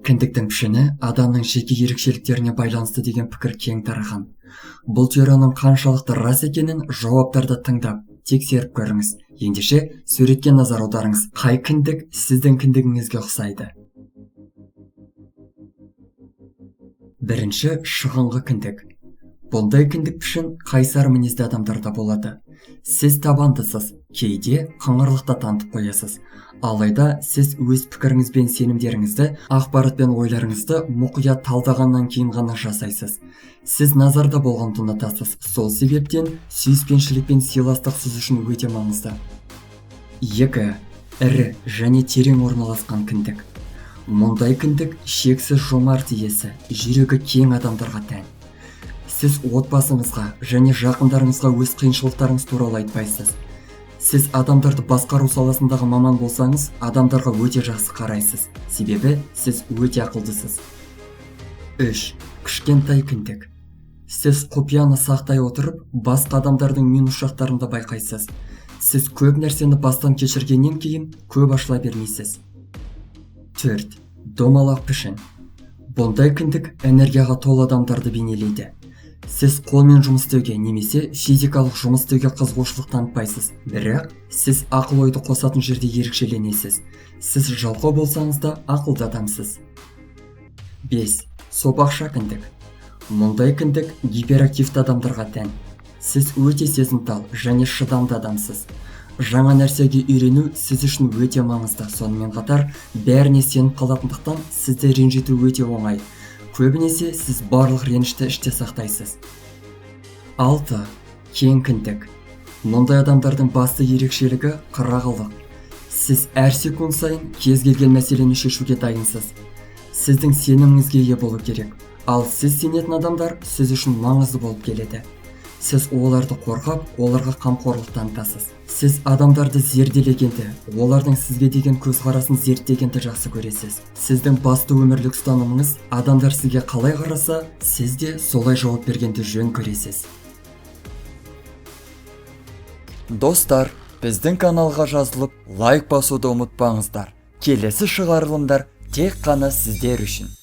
Кіндіктің пішіні адамның жеке ерекшеліктеріне байланысты деген пікір кең тараған. Бұл теорияның қаншалықты рас екенін жауаптарды тыңдап, тексеріп көріңіз. Ендеше суретке назар аударыңыз. Қай кіндік сіздің кіндігіңізге ұқсайды? Бірінші, шығыңқы кіндік. Бұндай кіндік пішін қайсар мінезді адамдарда болады. Сіз табандысыз, кейде қыңырлықта танытып қоясыз. Алайда сіз өз пікіріңіз бен сенімдеріңізді, ақпарат пен ойларыңызды мұқият талдағаннан кейін ғана жасайсыз. Сіз назарда болғанды ұнатасыз. Сол себептен сүйіспеншілік пен сыйластық сіз үшін өте маңызды. 2. Ірі және терең орналасқан кіндік. Мұндай кіндік шексіз жомарт иесі, жүрегі кең адамдарға тән. Сіз отбасыңызға және жақындарыңызға өз қиыншылықтарыңыз туралы айтпайсыз. Сіз адамдарды басқару саласындағы маман болсаңыз, адамдарға өте жақсы қарайсыз. Себебі сіз өте ақылдысыз. 3. Кішкентай кіндік. Сіз құпияны сақтай отырып, басқа адамдардың минус жақтарын да байқайсыз. Сіз көп нәрсені бастан кешіргеннен кейін көп ашыла бермейсіз. 4. Домалақ пішін. Бұндай кіндік энергияға толы адамдарды бейнелейді. Сіз қолмен жұмыс істеуге немесе физикалық жұмыс істеуге қызығушылық танытпайсыз. Бірақ сіз ақыл ойды қосатын жерде ерекшеленесіз. Сіз жалқау болсаңыз да ақылды адамсыз. 5. Сопақша кіндік. Мұндай кіндік гиперактивті адамдарға тән. Сіз өте сезімтал және шыдамды адамсыз. Жаңа нәрсеге үйрену сіз үшін өте маңызды. Сонымен қатар, бәріне сеніп қалатындықтан сізді ренжіту өте оңай. Көбінесе сіз барлық ренішті іште сақтайсыз. 6. Кең кіндік. Мұндай адамдардың басты ерекшелігі қырағылық. Сіз әр секунд сайын кез келген мәселені шешуге дайынсыз. Сіздің сеніміңізге ие болу керек. Ал сіз сенетін адамдар сіз үшін маңызды болып келеді. Сіз оларды қорғап, оларға қамқорлық танытасыз. Сіз адамдарды зерделегенді, олардың сізге деген көзқарасын зерттегенді жақсы көресіз. Сіздің басты өмірлік ұстанымыңыз, адамдар сізге қалай қараса, сіз де солай жауап бергенді жөн көресіз. Достар, біздің каналға жазылып, лайк басуды ұмытпаңыздар. Келесі шығарылымдар тек қана сіздер үшін.